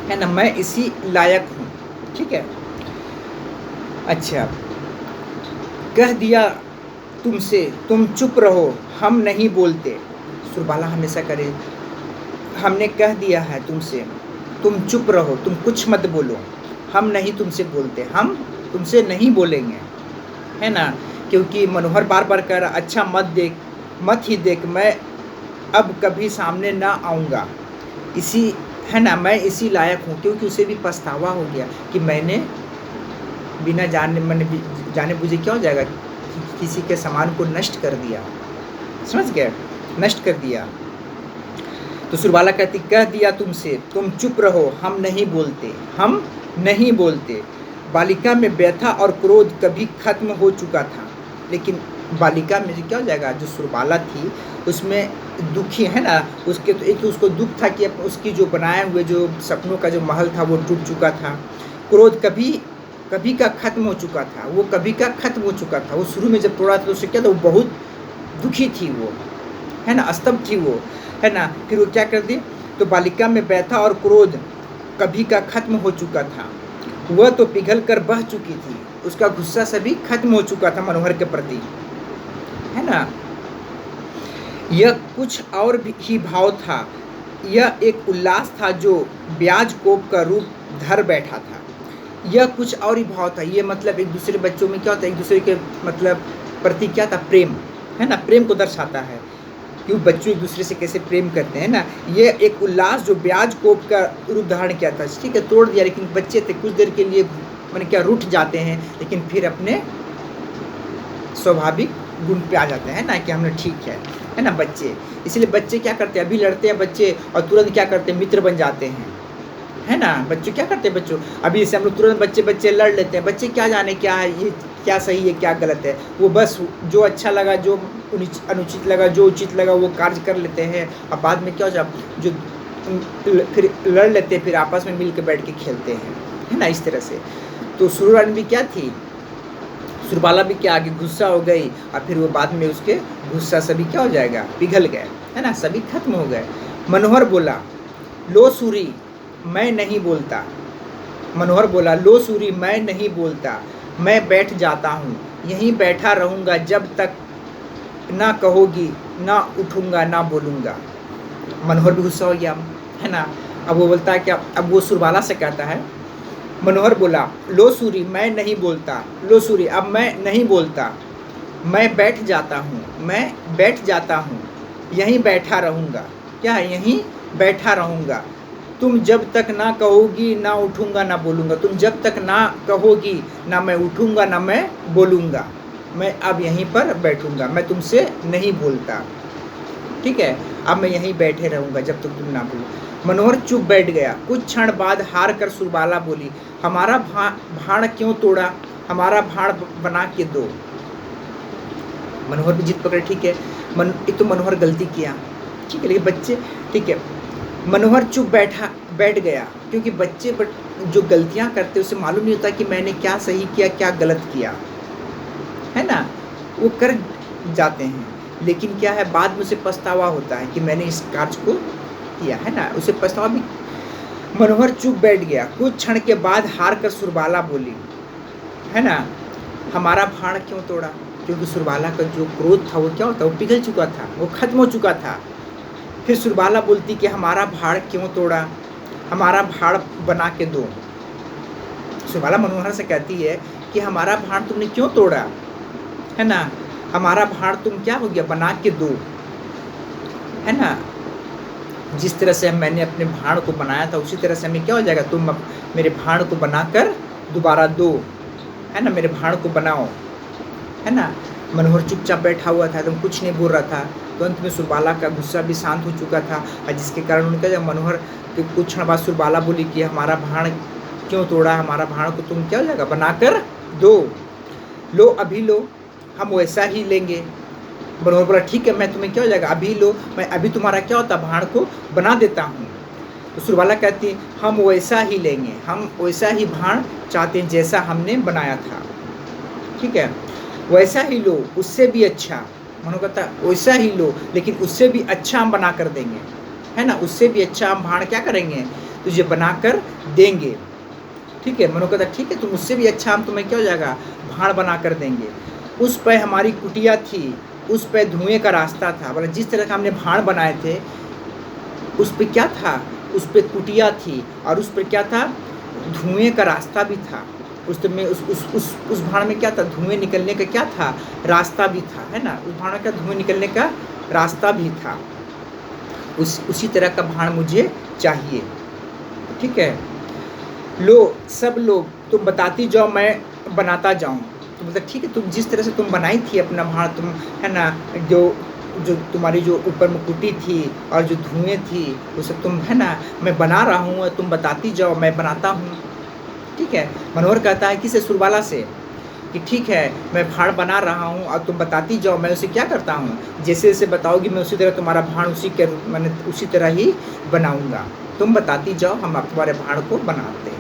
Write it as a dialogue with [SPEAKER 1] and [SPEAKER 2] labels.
[SPEAKER 1] है ना, मैं इसी लायक हूँ। ठीक है, अच्छा, कह दिया तुमसे तुम चुप रहो, हम नहीं बोलते। सुरबाला हमेशा करे, हमने कह दिया है तुमसे तुम चुप रहो, तुम कुछ मत बोलो, हम नहीं तुमसे बोलते, हम तुमसे नहीं बोलेंगे, है ना। क्योंकि मनोहर बार बार कह रहा, अच्छा मत देख, मत ही देख, मैं अब कभी सामने ना आऊँगा, इसी, है ना, मैं इसी लायक हूँ। क्योंकि उसे भी पछतावा हो गया कि मैंने बिना जाने बुझे क्या हो जाएगा, किसी के सामान को नष्ट कर दिया, समझ गए, नष्ट कर दिया। तो सुरबाला कहती, कह दिया तुमसे तुम चुप रहो, हम नहीं बोलते, हम नहीं बोलते। बालिका में व्यथा और क्रोध कभी खत्म हो चुका था, लेकिन बालिका में क्या हो जाएगा, जो सुरबाला थी उसमें दुखी, है ना, उसके तो एक तो उसको दुख था कि उसकी जो बनाए हुए जो सपनों का जो महल था वो टूट चुका था। क्रोध कभी का खत्म हो चुका था, वो कभी का खत्म हो चुका था। वो शुरू में जब तोड़ा था तो उससे क्या था, वो बहुत दुखी थी वो, है ना, स्तब्ध थी वो, है ना। फिर वो क्या कर दी, तो बालिका में व्यथा और क्रोध कभी का खत्म हो चुका था, वह तो पिघल कर बह चुकी थी, उसका गुस्सा सभी खत्म हो चुका था मनोहर के प्रति, है ना। यह कुछ और ही भाव था, यह एक उल्लास था जो ब्याज कोप का रूप धर बैठा था। यह कुछ और ही भाव था, ये मतलब एक दूसरे बच्चों में क्या होता है, एक दूसरे के मतलब प्रति क्या था, प्रेम, है ना, प्रेम को दर्शाता है, क्यों बच्चों एक दूसरे से कैसे प्रेम करते हैं ना। ये एक उल्लास जो ब्याज कोप का रूप धारण किया था, ठीक है, तोड़ दिया, लेकिन बच्चे थे, कुछ देर के लिए मैंने क्या रूठ जाते हैं, लेकिन फिर अपने स्वाभाविक गुण पे आ जाते हैं ना, कि हमने ठीक है ना, बच्चे। इसलिए बच्चे क्या करते हैं, अभी लड़ते हैं बच्चे और तुरंत क्या करते हैं, मित्र बन जाते हैं, है ना। बच्चे क्या करते हैं, बच्चों अभी जैसे हम लोग तुरंत बच्चे लड़ लेते हैं, बच्चे क्या जाने क्या है, ये क्या सही है क्या गलत है, वो बस जो अच्छा लगा, जो अनुचित लगा, जो उचित लगा वो कार्य कर लेते हैं, और बाद में क्या हो जाए, जो फिर लड़ लेते हैं, फिर आपस में मिल के बैठ के खेलते हैं, है ना, इस तरह से। तो सुररानी भी क्या थी, सुरबाला भी क्या आगे गुस्सा हो गई, और फिर वो बाद में उसके गुस्सा सभी क्या हो जाएगा, पिघल गए, है ना, सभी खत्म हो गए। मनोहर बोला, लो सूरी मैं नहीं बोलता, मनोहर बोला, लो सूरी मैं नहीं बोलता, मैं बैठ जाता हूँ, यहीं बैठा रहूँगा जब तक ना कहोगी, ना उठूँगा ना बोलूँगा। मनोहर भी गुस्सा हो गया, है ना। अब वो बोलता है कि अब वो सुरबाला से कहता है, मनोहर बोला, लो सूरी मैं नहीं बोलता, लो सूरी अब मैं नहीं बोलता, मैं बैठ जाता हूँ, मैं बैठ जाता हूँ, यहीं बैठा रहूँगा, क्या है, यहीं बैठा रहूँगा, तुम जब तक ना कहोगी ना उठूँगा ना बोलूँगा, तुम जब तक ना कहोगी ना मैं उठूँगा ना मैं बोलूँगा, मैं अब यहीं पर बैठूँगा, मैं तुमसे नहीं बोलता, ठीक है, अब मैं यहीं बैठे रहूँगा जब तक तुम ना बोलो। मनोहर चुप बैठ गया, कुछ क्षण बाद हार कर सुरबाला बोली, हमारा भाड़ क्यों तोड़ा, हमारा भाड़ बना के दो। मनोहर भी जिद पकड़े, ठीक है, एक तो मनोहर गलती किया, ठीक है, लेकिन बच्चे, ठीक है, मनोहर चुप बैठ गया, क्योंकि बच्चे जो गलतियां करते उसे मालूम नहीं होता कि मैंने क्या सही किया क्या गलत किया, है ना, वो कर जाते हैं, लेकिन क्या है, बाद में उसे पछतावा होता है कि मैंने इस कार्य को किया, है ना, उसे पछतावा भी। मनोहर चुप बैठ गया, कुछ क्षण के बाद हार कर सुरबाला बोली, है ना, हमारा भाड़ क्यों तोड़ा, क्योंकि सुरबाला का जो क्रोध था वो क्या होता, वो पिघल चुका था, वो खत्म हो चुका था। फिर सुरबाला बोलती कि हमारा भाड़ क्यों तोड़ा, हमारा भाड़ बना के दो। सुरबाला मनोहर से कहती है कि हमारा भाड़ तुमने क्यों तोड़ा, है ना, हमारा भाड़ तुम क्या हो गया, बना के दो, है ना, जिस तरह से मैंने अपने भाड़ को बनाया था उसी तरह से हमें क्या हो जाएगा, तुम मेरे भाड़ को बनाकर दोबारा दो, है ना, मेरे भाड़ को बनाओ, है ना। मनोहर चुपचाप बैठा हुआ था, तुम कुछ नहीं बोल रहा था। तो अंत में सुरबाला का गुस्सा भी शांत हो चुका था, और जिसके कारण उनका जब मनोहर के कुछ क्षण बाद सुरबाला बोली कि हमारा भाड़ क्यों तोड़ा, हमारा भाड़ को तुम क्या हो जाएगा, बनाकर दो, लो अभी लो, हम वैसा ही लेंगे। मनोहर बोला, ठीक है, मैं तुम्हें क्या हो जाएगा, अभी लो, मैं अभी तुम्हारा क्या होता, भाड़ को बना देता हूँ। तो सुरबाला कहती, हम वैसा ही लेंगे, हम वैसा ही भाड़ चाहते हैं जैसा हमने बनाया था, ठीक है, वैसा ही लो, उससे भी अच्छा। मनोहर कहता वैसा ही लो, लेकिन उससे भी अच्छा हम बना कर देंगे, है ना, उससे भी अच्छा हम भाड़ क्या करेंगे। तो तुझे बनाकर देंगे। ठीक है, मनोज कहता ठीक है, तुम उससे भी अच्छा हम तुम्हें क्या हो जाएगा, भाड़ बना कर देंगे। उस पर हमारी कुटिया थी, उस पर धुएं का रास्ता था। बोला जिस तरह का हमने भाड़ बनाए थे उस पर क्या था, उस पर कुटिया थी और उस पर क्या था, धुएं का रास्ता भी था। उस भाड़ में क्या था, धुएं निकलने का क्या था, रास्ता भी था, है ना। उस भाड़ में क्या, धुएं निकलने का रास्ता भी था। उसी तरह का भाड़ मुझे चाहिए। ठीक है, लो सब लोग तुम बताती जाओ, मैं बनाता जाऊँ। तो मतलब ठीक है, तुम जिस तरह से तुम बनाई थी अपना भाड़, तुम है ना, जो जो तुम्हारी जो ऊपर मुकुटी थी और जो धुएं थी वो सब तुम है ना, मैं बना रहा हूँ और तुम बताती जाओ, मैं बनाता हूँ। ठीक है, मनोहर कहता है किसे, सुरबाला से, कि ठीक है मैं भाड़ बना रहा हूँ और तुम बताती जाओ, मैं उसे क्या करता हूँ, जैसे जैसे बताओगी मैं उसी तरह तुम्हारा भाड़ मैंने उसी तरह ही बनाऊँगा। तुम बताती जाओ, हम तुम्हारे भाड़ को बनाते हैं।